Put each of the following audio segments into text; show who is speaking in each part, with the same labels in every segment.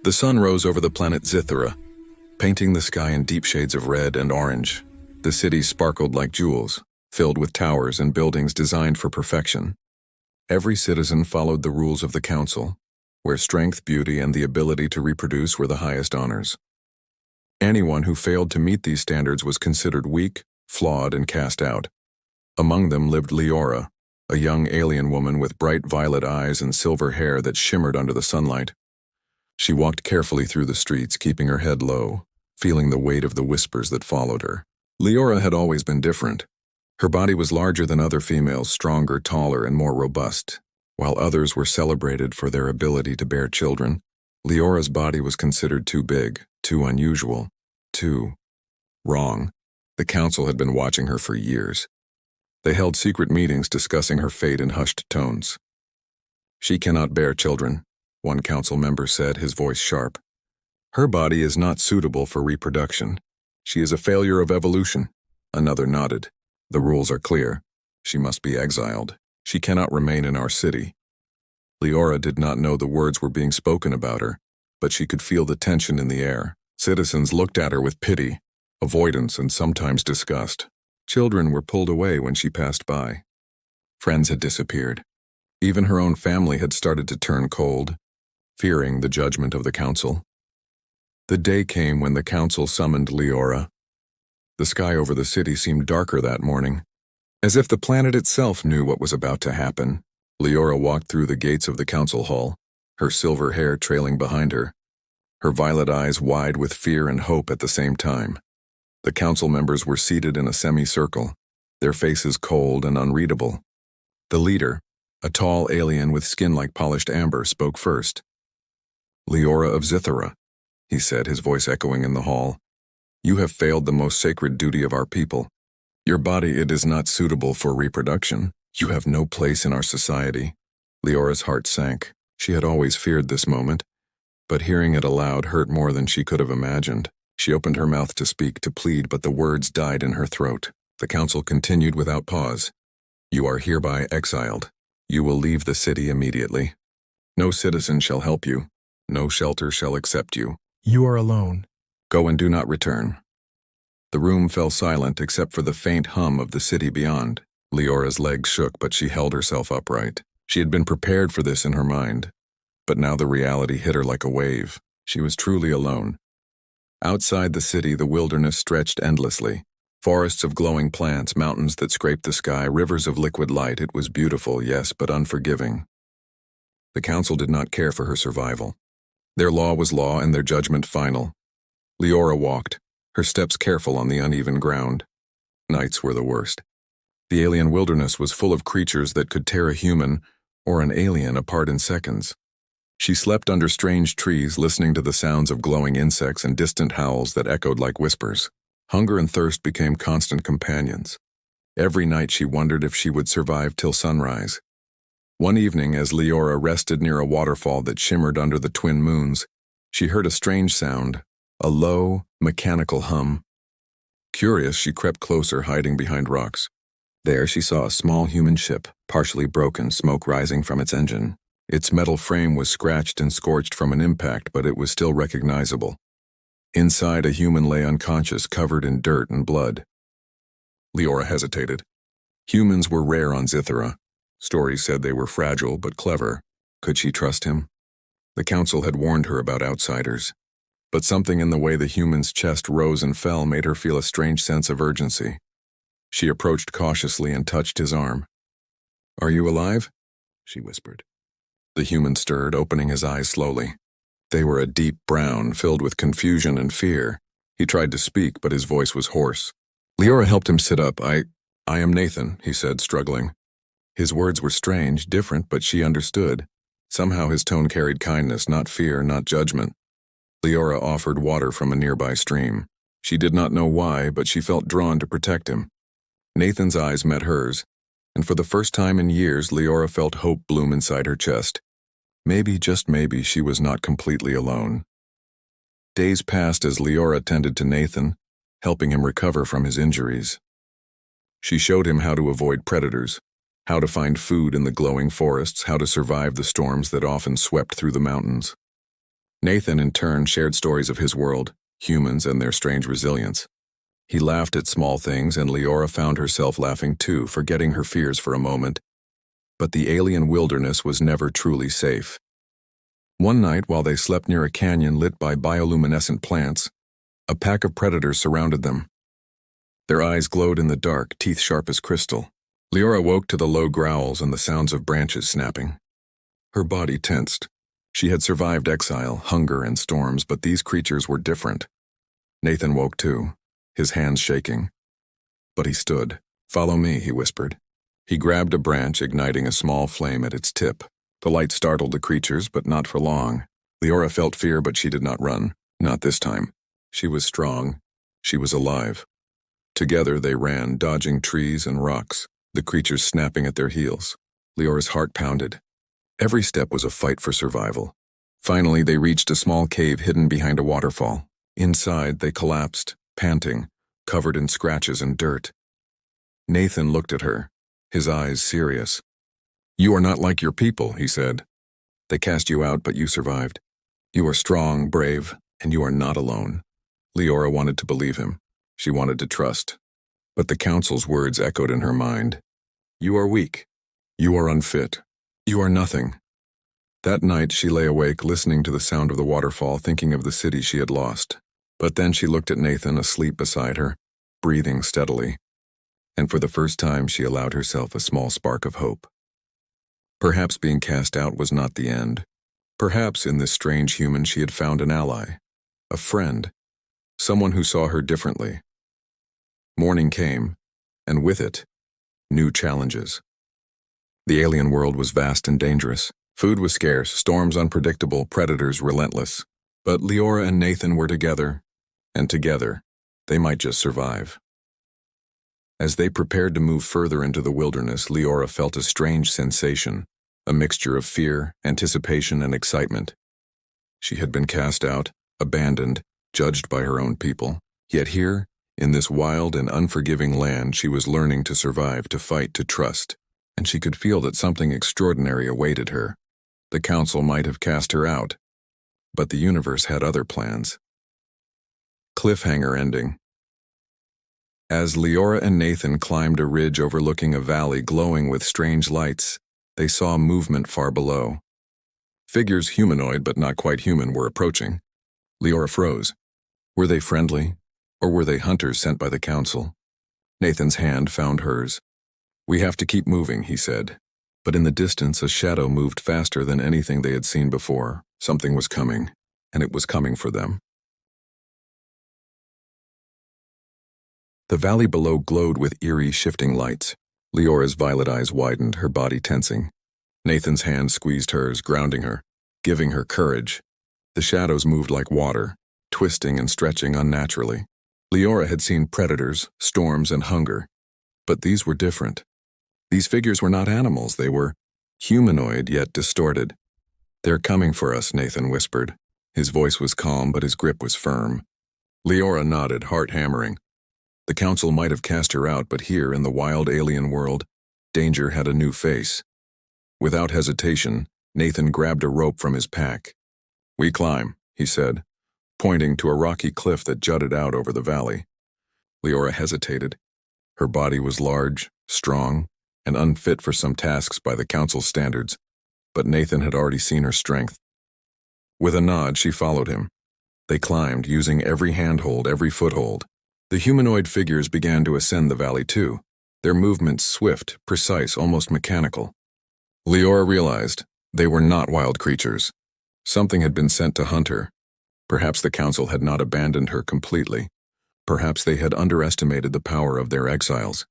Speaker 1: The sun rose over the planet Zithera, painting the sky in deep shades of red and orange. The city sparkled like jewels, filled with towers and buildings designed for perfection. Every citizen followed the rules of the council, where strength, beauty, and the ability to reproduce were the highest honors. Anyone who failed to meet these standards was considered weak, flawed, and cast out. Among them lived Leora, a young alien woman with bright violet eyes and silver hair that shimmered under the sunlight. She walked carefully through the streets, keeping her head low, feeling the weight of the whispers that followed her. Leora had always been different. Her body was larger than other females, stronger, taller, and more robust. While others were celebrated for their ability to bear children, Leora's body was considered too big, too unusual, too wrong. The council had been watching her for years. They held secret meetings discussing her fate in hushed tones. "She cannot bear children," one council member said, his voice sharp. "Her body is not suitable for reproduction. She is a failure of evolution." Another nodded. "The rules are clear. She must be exiled. She cannot remain in our city." Leora did not know the words were being spoken about her, but she could feel the tension in the air. Citizens looked at her with pity, avoidance, and sometimes disgust. Children were pulled away when she passed by. Friends had disappeared. Even her own family had started to turn cold, fearing the judgment of the council. The day came when the council summoned Leora. The sky over the city seemed darker that morning, as if the planet itself knew what was about to happen. Leora walked through the gates of the council hall, her silver hair trailing behind her, her violet eyes wide with fear and hope at the same time. The council members were seated in a semicircle, their faces cold and unreadable. The leader, a tall alien with skin like polished amber, spoke first. "Leora of Zithera," he said, his voice echoing in the hall. "You have failed the most sacred duty of our people. Your body, it is not suitable for reproduction. You have no place in our society." Leora's heart sank. She had always feared this moment, but hearing it aloud hurt more than she could have imagined. She opened her mouth to speak, to plead, but the words died in her throat. The council continued without pause. "You are hereby exiled. You will leave the city immediately. No citizen shall help you. No shelter shall accept you.
Speaker 2: You are alone.
Speaker 1: Go and do not return." The room fell silent except for the faint hum of the city beyond. Leora's legs shook, but she held herself upright. She had been prepared for this in her mind, but now the reality hit her like a wave. She was truly alone. Outside the city, the wilderness stretched endlessly. Forests of glowing plants, mountains that scraped the sky, rivers of liquid light. It was beautiful, yes, but unforgiving. The council did not care for her survival. Their law was law and their judgment final. Leora walked, her steps careful on the uneven ground. Nights were the worst. The alien wilderness was full of creatures that could tear a human or an alien apart in seconds. She slept under strange trees, listening to the sounds of glowing insects and distant howls that echoed like whispers. Hunger and thirst became constant companions. Every night she wondered if she would survive till sunrise. One evening, as Leora rested near a waterfall that shimmered under the twin moons, she heard a strange sound, a low, mechanical hum. Curious, she crept closer, hiding behind rocks. There she saw a small human ship, partially broken, smoke rising from its engine. Its metal frame was scratched and scorched from an impact, but it was still recognizable. Inside, a human lay unconscious, covered in dirt and blood. Leora hesitated. Humans were rare on Zithera. Stories said they were fragile but clever. Could she trust him? The council had warned her about outsiders, but something in the way the human's chest rose and fell made her feel a strange sense of urgency. She approached cautiously and touched his arm. "Are you alive?" she whispered. The human stirred, opening his eyes slowly. They were a deep brown, filled with confusion and fear. He tried to speak, but his voice was hoarse. Leora helped him sit up. I am Nathan," he said, struggling. His words were strange, different, but she understood. Somehow his tone carried kindness, not fear, not judgment. Leora offered water from a nearby stream. She did not know why, but she felt drawn to protect him. Nathan's eyes met hers, and for the first time in years, Leora felt hope bloom inside her chest. Maybe, just maybe, she was not completely alone. Days passed as Leora tended to Nathan, helping him recover from his injuries. She showed him how to avoid predators, how to find food in the glowing forests, how to survive the storms that often swept through the mountains. Nathan, in turn, shared stories of his world, humans and their strange resilience. He laughed at small things, and Leora found herself laughing too, forgetting her fears for a moment. But the alien wilderness was never truly safe. One night, while they slept near a canyon lit by bioluminescent plants, a pack of predators surrounded them. Their eyes glowed in the dark, teeth sharp as crystal. Leora woke to the low growls and the sounds of branches snapping. Her body tensed. She had survived exile, hunger, and storms, but these creatures were different. Nathan woke too, his hands shaking. But he stood. "Follow me," he whispered. He grabbed a branch, igniting a small flame at its tip. The light startled the creatures, but not for long. Leora felt fear, but she did not run. Not this time. She was strong. She was alive. Together they ran, dodging trees and rocks, the creatures snapping at their heels. Leora's heart pounded. Every step was a fight for survival. Finally, they reached a small cave hidden behind a waterfall. Inside, they collapsed, panting, covered in scratches and dirt. Nathan looked at her, his eyes serious. "You are not like your people," he said. "They cast you out, but you survived. You are strong, brave, and you are not alone." Leora wanted to believe him. She wanted to trust. But the council's words echoed in her mind. "You are weak. You are unfit. You are nothing." That night she lay awake, listening to the sound of the waterfall, thinking of the city she had lost. But then she looked at Nathan, asleep beside her, breathing steadily. And for the first time she allowed herself a small spark of hope. Perhaps being cast out was not the end. Perhaps in this strange human she had found an ally, a friend, someone who saw her differently. Morning came, and with it, new challenges. The alien world was vast and dangerous. Food was scarce, storms unpredictable, predators relentless. But Leora and Nathan were together, and together, they might just survive. As they prepared to move further into the wilderness, Leora felt a strange sensation, a mixture of fear, anticipation, and excitement. She had been cast out, abandoned, judged by her own people. Yet here, in this wild and unforgiving land, she was learning to survive, to fight, to trust. And she could feel that something extraordinary awaited her. The council might have cast her out, but the universe had other plans. Cliffhanger ending. As Leora and Nathan climbed a ridge overlooking a valley glowing with strange lights, they saw movement far below. Figures humanoid but not quite human were approaching. Leora froze. Were they friendly, or were they hunters sent by the council? Nathan's hand found hers. "We have to keep moving," he said. But in the distance, a shadow moved faster than anything they had seen before. Something was coming, and it was coming for them. The valley below glowed with eerie, shifting lights. Leora's violet eyes widened, her body tensing. Nathan's hand squeezed hers, grounding her, giving her courage. The shadows moved like water, twisting and stretching unnaturally. Leora had seen predators, storms, and hunger. But these were different. These figures were not animals, they were humanoid yet distorted. "They're coming for us," Nathan whispered. His voice was calm, but his grip was firm. Leora nodded, heart hammering. The council might have cast her out, but here in the wild alien world, danger had a new face. Without hesitation, Nathan grabbed a rope from his pack. "We climb," he said, pointing to a rocky cliff that jutted out over the valley. Leora hesitated. Her body was large, strong, and unfit for some tasks by the council's standards, but Nathan had already seen her strength. With a nod, she followed him. They climbed, using every handhold, every foothold. The humanoid figures began to ascend the valley too, their movements swift, precise, almost mechanical. Leora realized they were not wild creatures. Something had been sent to hunt her. Perhaps the council had not abandoned her completely. Perhaps they had underestimated the power of their exiles.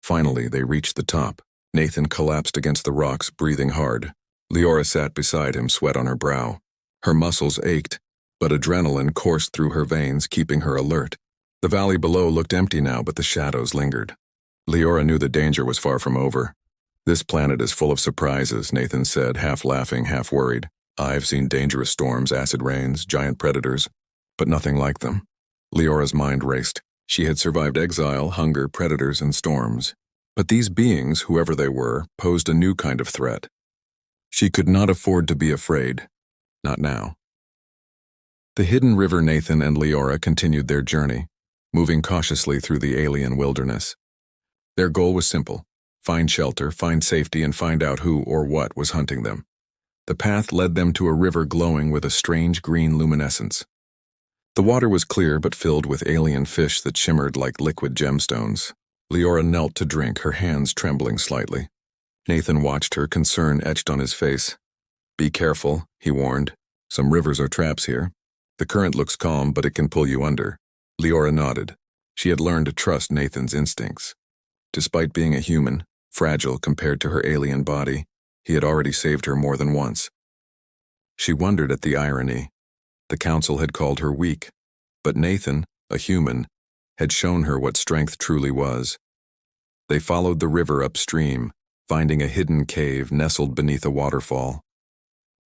Speaker 1: Finally, they reached the top. Nathan collapsed against the rocks, breathing hard. Leora sat beside him, sweat on her brow. Her muscles ached, but adrenaline coursed through her veins, keeping her alert. The valley below looked empty now, but the shadows lingered. Leora knew the danger was far from over. "This planet is full of surprises," Nathan said, half laughing, half worried. "I've seen dangerous storms, acid rains, giant predators, but nothing like them." Leora's mind raced. She had survived exile, hunger, predators, and storms. But these beings, whoever they were, posed a new kind of threat. She could not afford to be afraid. Not now. The hidden river Nathan and Leora continued their journey, moving cautiously through the alien wilderness. Their goal was simple: find shelter, find safety, and find out who or what was hunting them. The path led them to a river glowing with a strange green luminescence. The water was clear but filled with alien fish that shimmered like liquid gemstones. Leora knelt to drink, her hands trembling slightly. Nathan watched her, concern etched on his face. "Be careful," he warned. "Some rivers are traps here. The current looks calm, but it can pull you under." Leora nodded. She had learned to trust Nathan's instincts. Despite being a human, fragile compared to her alien body, he had already saved her more than once. She wondered at the irony. The council had called her weak, but Nathan, a human, had shown her what strength truly was. They followed the river upstream, finding a hidden cave nestled beneath a waterfall.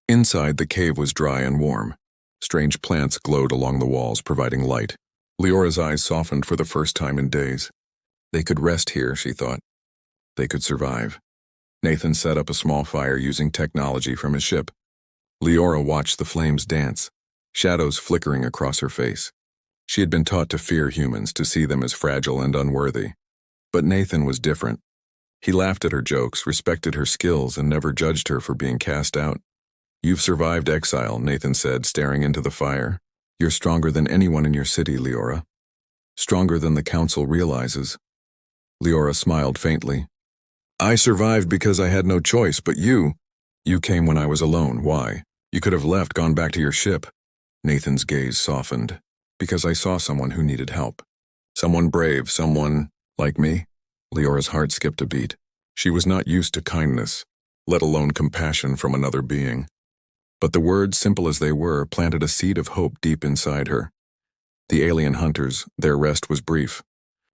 Speaker 1: Inside, the cave was dry and warm. Strange plants glowed along the walls, providing light. Leora's eyes softened for the first time in days. They could rest here, she thought. They could survive. Nathan set up a small fire using technology from his ship. Leora watched the flames dance, shadows flickering across her face. She had been taught to fear humans, to see them as fragile and unworthy. But Nathan was different. He laughed at her jokes, respected her skills, and never judged her for being cast out. "You've survived exile," Nathan said, staring into the fire. "You're stronger than anyone in your city, Leora. Stronger than the council realizes." Leora smiled faintly. "I survived because I had no choice, but you came when I was alone. Why? You could have left, gone back to your ship." Nathan's gaze softened. "Because I saw someone who needed help. Someone brave, someone like me." Leora's heart skipped a beat. She was not used to kindness, let alone compassion from another being. But the words, simple as they were, planted a seed of hope deep inside her. The alien hunters, their rest was brief.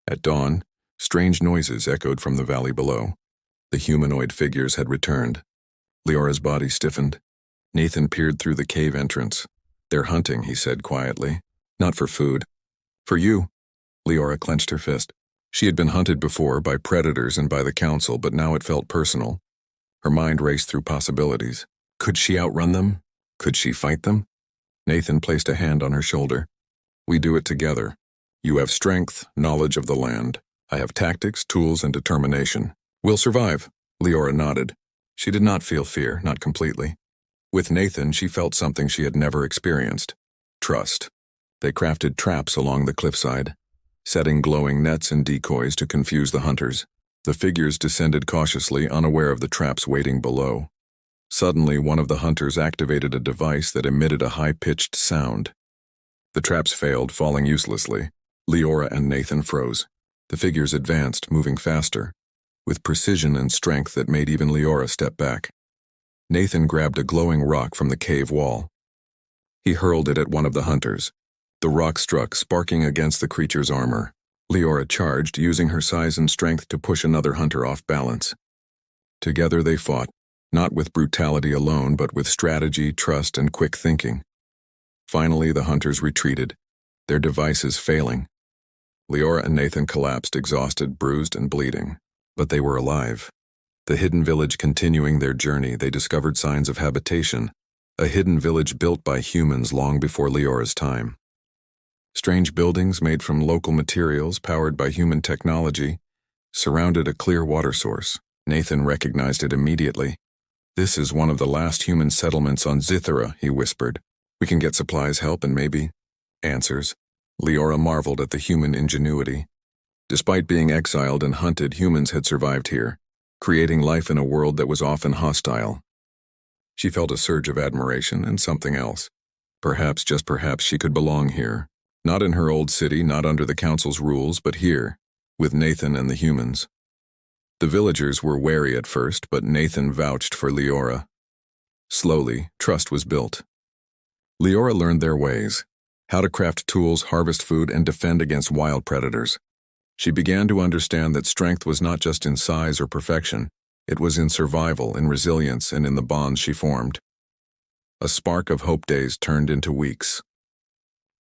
Speaker 1: At dawn, strange noises echoed from the valley below. The humanoid figures had returned. Leora's body stiffened. Nathan peered through the cave entrance. "They're hunting," he said quietly. "Not for food. For you." Leora clenched her fist. She had been hunted before by predators and by the council, but now it felt personal. Her mind raced through possibilities. Could she outrun them? Could she fight them? Nathan placed a hand on her shoulder. "We do it together. You have strength, knowledge of the land. I have tactics, tools, and determination. We'll survive." Leora nodded. She did not feel fear, not completely. With Nathan, she felt something she had never experienced: trust. They crafted traps along the cliffside, setting glowing nets and decoys to confuse the hunters. The figures descended cautiously, unaware of the traps waiting below. Suddenly, one of the hunters activated a device that emitted a high-pitched sound. The traps failed, falling uselessly. Leora and Nathan froze. The figures advanced, moving faster, with precision and strength that made even Leora step back. Nathan grabbed a glowing rock from the cave wall. He hurled it at one of the hunters. The rock struck, sparking against the creature's armor. Leora charged, using her size and strength to push another hunter off balance. Together they fought, not with brutality alone, but with strategy, trust, and quick thinking. Finally, the hunters retreated, their devices failing. Leora and Nathan collapsed, exhausted, bruised, and bleeding. But they were alive. The hidden village continuing their journey, they discovered signs of habitation, a hidden village built by humans long before Leora's time. Strange buildings made from local materials, powered by human technology, surrounded a clear water source. Nathan recognized it immediately. "This is one of the last human settlements on Zithera," he whispered. "We can get supplies, help, and maybe answers." Leora marveled at the human ingenuity. Despite being exiled and hunted, humans had survived here, creating life in a world that was often hostile. She felt a surge of admiration and something else. Perhaps, just perhaps, she could belong here. Not in her old city, not under the council's rules, but here, with Nathan and the humans. The villagers were wary at first, but Nathan vouched for Leora. Slowly, trust was built. Leora learned their ways: how to craft tools, harvest food, and defend against wild predators. She began to understand that strength was not just in size or perfection, it was in survival, in resilience, and in the bonds she formed. A spark of hope days turned into weeks.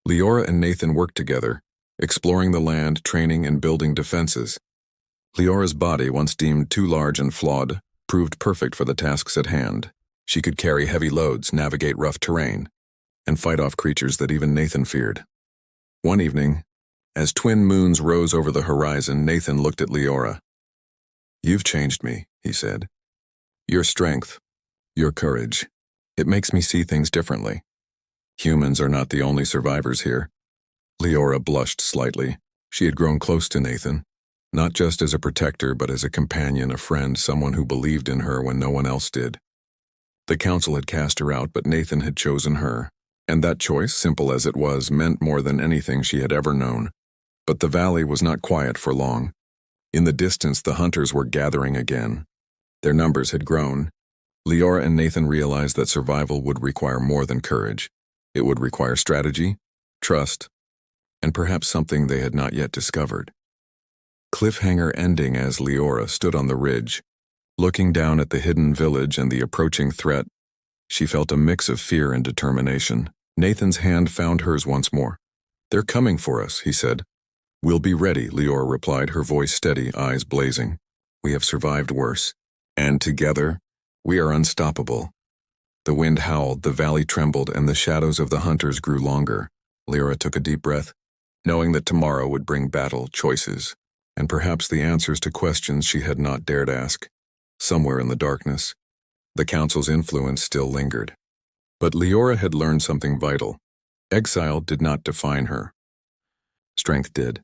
Speaker 1: Leora and Nathan worked together, exploring the land, training, and building defenses. Leora's body, once deemed too large and flawed, proved perfect for the tasks at hand. She could carry heavy loads, navigate rough terrain. and fight off creatures that even Nathan feared. One evening, as twin moons rose over the horizon, Nathan looked at Leora. "You've changed me," he said. "Your strength, your courage, it makes me see things differently. Humans are not the only survivors here." Leora blushed slightly. She had grown close to Nathan, not just as a protector but as a companion, a friend, someone who believed in her when no one else did. The council had cast her out, but Nathan had chosen her, and that choice, simple as it was, meant more than anything she had ever known. But the valley was not quiet for long. In the distance, the hunters were gathering again. Their numbers had grown. Leora and Nathan realized that survival would require more than courage. It would require strategy, trust, and perhaps something they had not yet discovered. Cliffhanger ending as Leora stood on the ridge, looking down at the hidden village and the approaching threat. She felt a mix of fear and determination. Nathan's hand found hers once more. "They're coming for us," he said. "We'll be ready," Leora replied, her voice steady, eyes blazing. "We have survived worse. And together, we are unstoppable." The wind howled, the valley trembled, and the shadows of the hunters grew longer. Leora took a deep breath, knowing that tomorrow would bring battle, choices, and perhaps the answers to questions she had not dared ask. Somewhere in the darkness, the council's influence still lingered. But Leora had learned something vital. Exiled did not define her. Strength did.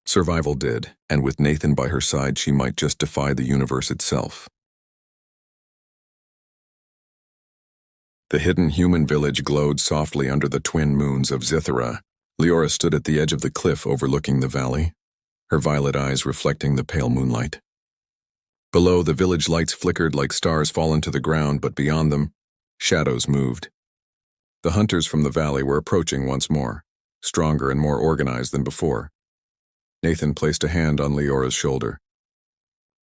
Speaker 1: Survival did, and with Nathan by her side, she might just defy the universe itself. The hidden human village glowed softly under the twin moons of Zithera. Leora stood at the edge of the cliff overlooking the valley, her violet eyes reflecting the pale moonlight. Below, the village lights flickered like stars fallen to the ground, but beyond them, shadows moved. The hunters from the valley were approaching once more, stronger and more organized than before. Nathan placed a hand on Leora's shoulder.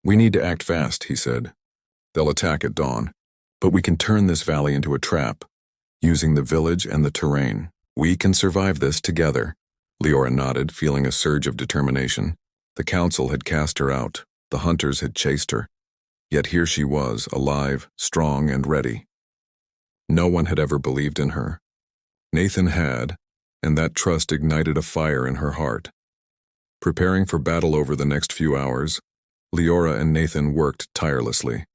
Speaker 1: "We need to act fast," he said. "They'll attack at dawn, but we can turn this valley into a trap, using the village and the terrain. We can survive this together." Leora nodded, feeling a surge of determination. The council had cast her out. The hunters had chased her. Yet here she was, alive, strong, and ready. No one had ever believed in her. Nathan had, and that trust ignited a fire in her heart. Preparing for battle over the next few hours, Leora and Nathan worked tirelessly.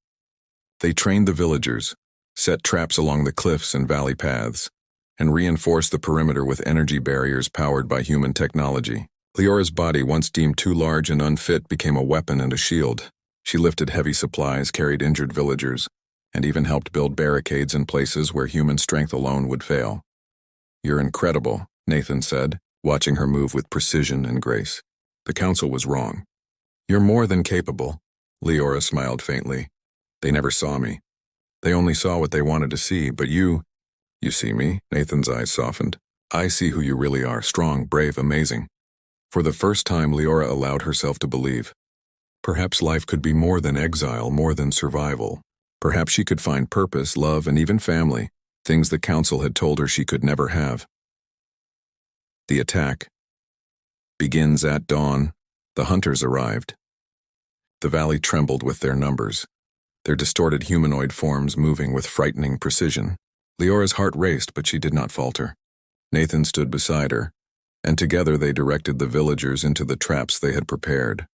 Speaker 1: They trained the villagers, set traps along the cliffs and valley paths, and reinforced the perimeter with energy barriers powered by human technology. Leora's body, once deemed too large and unfit, became a weapon and a shield. She lifted heavy supplies, carried injured villagers, and even helped build barricades in places where human strength alone would fail. "You're incredible," Nathan said, watching her move with precision and grace. The council was wrong. "You're more than capable." Leora smiled faintly. "They never saw me. They only saw what they wanted to see, but you see me?" Nathan's eyes softened. "I see who you really are, strong, brave, amazing." For the first time, Leora allowed herself to believe. Perhaps life could be more than exile, more than survival. Perhaps she could find purpose, love, and even family, things the council had told her she could never have. The attack begins at dawn. The hunters arrived. The valley trembled with their numbers, their distorted humanoid forms moving with frightening precision. Leora's heart raced, but she did not falter. Nathan stood beside her, and together they directed the villagers into the traps they had prepared.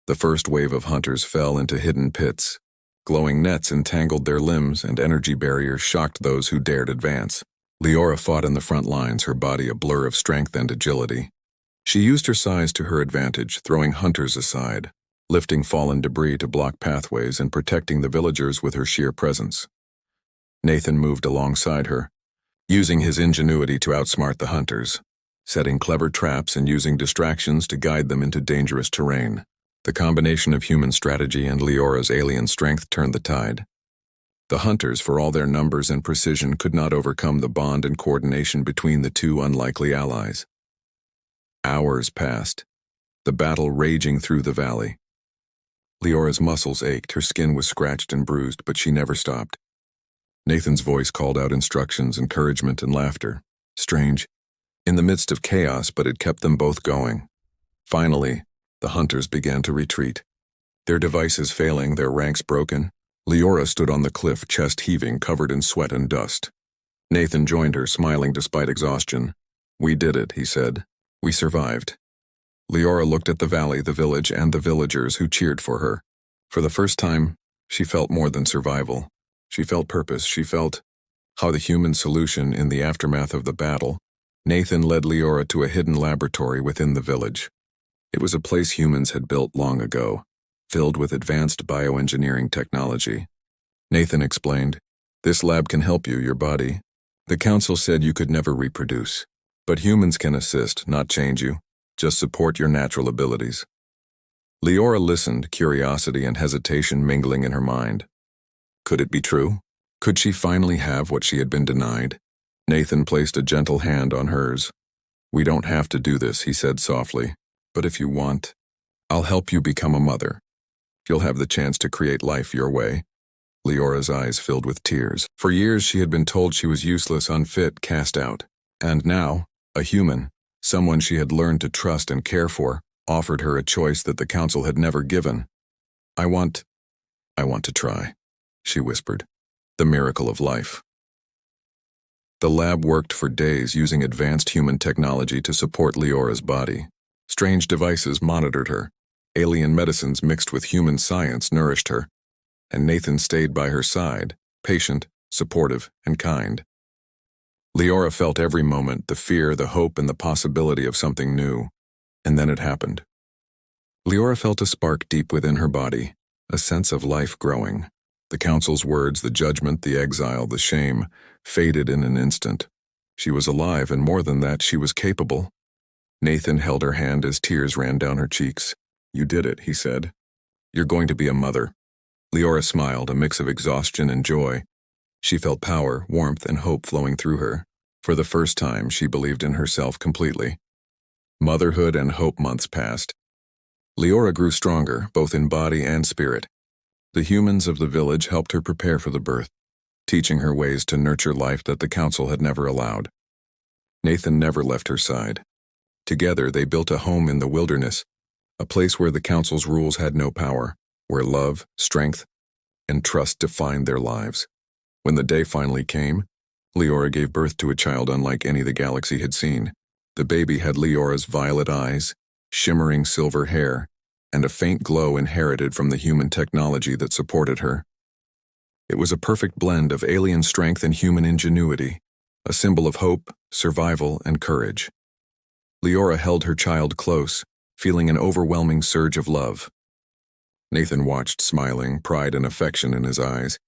Speaker 1: The first wave of hunters fell into hidden pits. Glowing nets entangled their limbs, and energy barriers shocked those who dared advance. Leora fought in the front lines, her body a blur of strength and agility. She used her size to her advantage, throwing hunters aside, lifting fallen debris to block pathways, and protecting the villagers with her sheer presence. Nathan moved alongside her, using his ingenuity to outsmart the hunters, setting clever traps and using distractions to guide them into dangerous terrain. The combination of human strategy and Leora's alien strength turned the tide. The hunters, for all their numbers and precision, could not overcome the bond and coordination between the two unlikely allies. Hours passed, the battle raging through the valley. Leora's muscles ached, her skin was scratched and bruised, but she never stopped. Nathan's voice called out instructions, encouragement, and laughter. Strange, in the midst of chaos, but it kept them both going. Finally, the hunters began to retreat. Their devices failing, their ranks broken, Leora stood on the cliff, chest heaving, covered in sweat and dust. Nathan joined her, smiling despite exhaustion. "We did it," he said. "We survived." Leora looked at the valley, the village, and the villagers who cheered for her. For the first time, she felt more than survival. She felt purpose. She felt how the human solution in the aftermath of the battle. Nathan led Leora to a hidden laboratory within the village. It was a place humans had built long ago, filled with advanced bioengineering technology. Nathan explained, "This lab can help you, your body. The council said you could never reproduce. But humans can assist, not change you. Just support your natural abilities." Leora listened, curiosity and hesitation mingling in her mind. Could it be true? Could she finally have what she had been denied? Nathan placed a gentle hand on hers. "We don't have to do this," he said softly. "But if you want, I'll help you become a mother. You'll have the chance to create life your way." Leora's eyes filled with tears. For years she had been told she was useless, unfit, cast out. And now, a human, someone she had learned to trust and care for, offered her a choice that the council had never given. I want to try," she whispered. "The miracle of life." The lab worked for days using advanced human technology to support Leora's body. Strange devices monitored her. Alien medicines mixed with human science nourished her. And Nathan stayed by her side, patient, supportive, and kind. Leora felt every moment the fear, the hope, and the possibility of something new. And then it happened. Leora felt a spark deep within her body, a sense of life growing. The council's words, the judgment, the exile, the shame, faded in an instant. She was alive, and more than that, she was capable. Nathan held her hand as tears ran down her cheeks. "You did it," he said. "You're going to be a mother." Leora smiled, a mix of exhaustion and joy. She felt power, warmth, and hope flowing through her. For the first time, she believed in herself completely. Motherhood and hope months passed. Leora grew stronger, both in body and spirit. The humans of the village helped her prepare for the birth, teaching her ways to nurture life that the council had never allowed. Nathan never left her side. Together, they built a home in the wilderness, a place where the council's rules had no power, where love, strength, and trust defined their lives. When the day finally came, Leora gave birth to a child unlike any the galaxy had seen. The baby had Leora's violet eyes, shimmering silver hair, and a faint glow inherited from the human technology that supported her. It was a perfect blend of alien strength and human ingenuity, a symbol of hope, survival, and courage. Leora held her child close, feeling an overwhelming surge of love. Nathan watched, smiling, pride and affection in his eyes.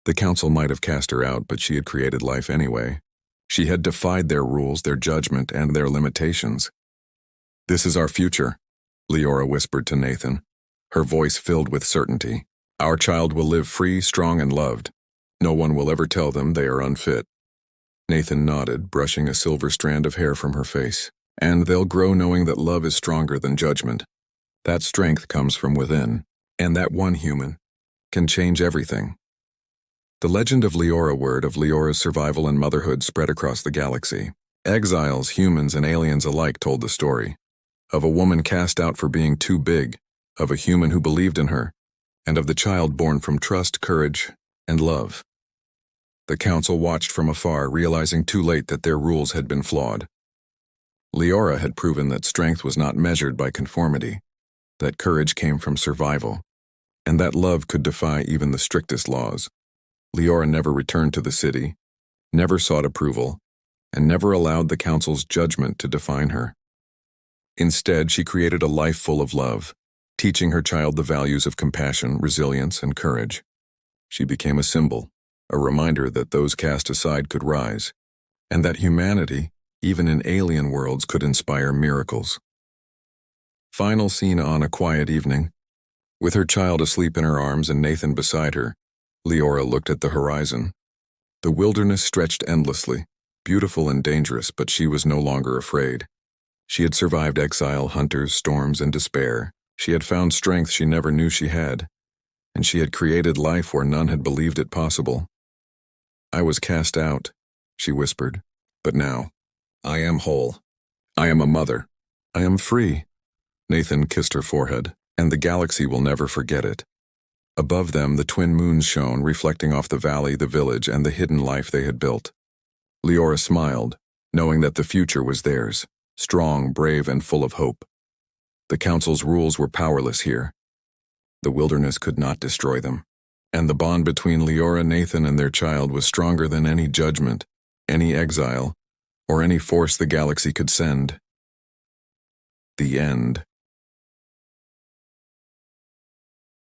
Speaker 1: The council might have cast her out, but she had created life anyway. She had defied their rules, their judgment, and their limitations. "This is our future," Leora whispered to Nathan, her voice filled with certainty. "Our child will live free, strong, and loved. No one will ever tell them they are unfit." Nathan nodded, brushing a silver strand of hair from her face. "And they'll grow knowing that love is stronger than judgment. That strength comes from within, and that one human can change everything." The legend of Leora word of Leora's survival and motherhood spread across the galaxy. Exiles, humans, and aliens alike told the story. Of a woman cast out for being too big, of a human who believed in her, and of the child born from trust, courage, and love. The council watched from afar, realizing too late that their rules had been flawed. Leora had proven that strength was not measured by conformity, that courage came from survival, and that love could defy even the strictest laws. Leora never returned to the city, never sought approval, and never allowed the council's judgment to define her. Instead, she created a life full of love, teaching her child the values of compassion, resilience, and courage. She became a symbol, a reminder that those cast aside could rise, and that humanity, even in alien worlds, could inspire miracles. Final scene on a quiet evening. With her child asleep in her arms and Nathan beside her, Leora looked at the horizon. The wilderness stretched endlessly, beautiful and dangerous, but she was no longer afraid. She had survived exile, hunters, storms, and despair. She had found strength she never knew she had, and she had created life where none had believed it possible. "I was cast out," she whispered, "but now, I am whole. I am a mother. I am free." Nathan kissed her forehead, and the galaxy will never forget it. Above them, the twin moons shone, reflecting off the valley, the village, and the hidden life they had built. Leora smiled, knowing that the future was theirs, strong, brave, and full of hope. The Council's rules were powerless here. The wilderness could not destroy them. And the bond between Leora, Nathan, and their child was stronger than any judgment, any exile, or any force the galaxy could send. The end.